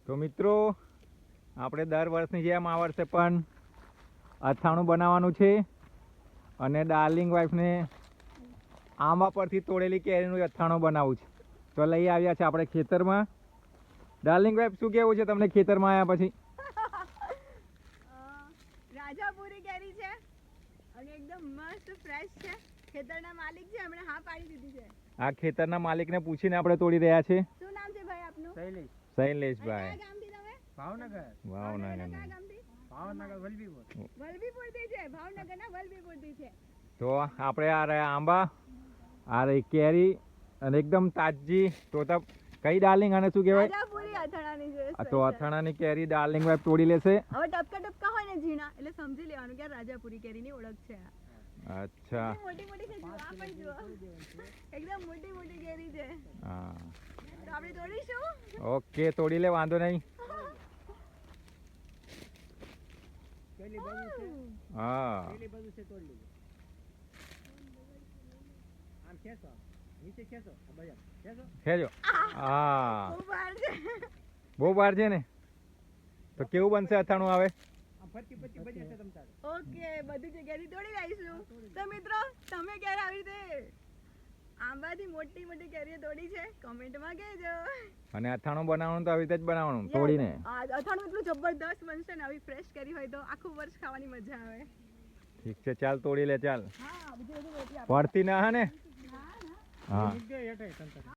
તો મિત્રો આપણે દર વર્ષની જેમ આ વર્ષે પણ અથાણું બનાવવાનું છે અને ડાર્લિંગ વાઈફને આંબા પરથી તોડેલી કેરીનું અથાણું બનાવવું છે. તો લઈ આવ્યા છે આપણે ખેતરમાં. ડાર્લિંગ વાઈફ શું કેવું છે તમને ખેતરમાં આવ્યા પછી? રાજાપુરી કેરી છે અને એકદમ મસ્ત ફ્રેશ છે. ખેતરના માલિક છે, એમણે હા પાડી દીધી છે. આ ખેતરના માલિકને પૂછીને આપણે તોડી રહ્યા છે. શું નામ છે ભાઈ આપનું? શૈલેષ. શૈલેષભાઈ. કયા ગામથી તમે? ભાવનગર. ભાવનગર. કયા ગામથી? ભાવનગર વલભીપુર. વલભીપુરથી છે. ભાવનગરના વલભીપુરથી છે. તો આપણે આ રહ્યા આંબા, આ રહી કેરી અને એકદમ તાજી. તો કઈ ડાર્લિંગ આને શું કહેવાય? રાજાપુરી અથાણાની છે. આ તો અથાણાની કેરી ડાર્લિંગ વાઈફ તોડી લેશે. હવે ટપકા હોય ને ઝીણા એટલે સમજી લેવાનું કે રાજાપુરી કેરીની ઓળખ છે. અચ્છા. મોટી મોટી છે, જુઓ આ પણ જુઓ. એકદમ મોટી મોટી કેરી છે. હા. તો આપણે તોડીશું. ઓકે, તોડી લે, વાંધો નહીં. પેલી બાજુ છે. હા. પેલી બાજુ છે, તોડી લેજો. આમ ખેંચો, નીચે ખેંચો, બરાબર ખેંચો. ખેજો. હા. બહુ બહાર છે. બહુ બહાર છે ને? તો કેવું બનશે અથાણું આવે? આમ ફરતી ફરતી બજે છે તમ તારે. ઓકે, બધી જગ્યાથી તોડી લઈશું. તો મિત્રો, તમે ક્યારે આવી રીતે આંબાથી મોટી મોટી કેરીઓ તોડી છે? કમેન્ટમાં કહેજો. અને અથાણું બનાવવાનું તો આવી રીતે જ બનાવવાનું, તોડીને. અથાણું એટલું જબરદસ્ત બનશે ને, આવી ફ્રેશ કેરી હોય તો આખું વર્ષ ખાવાની મજા આવે. ઠીક છે, ચાલ તોડી લે, ચાલ. હા, બીજું બધું રોટલી પડતી ના હે ને? હા. હા. નીકળે હેઠે તમ તારે.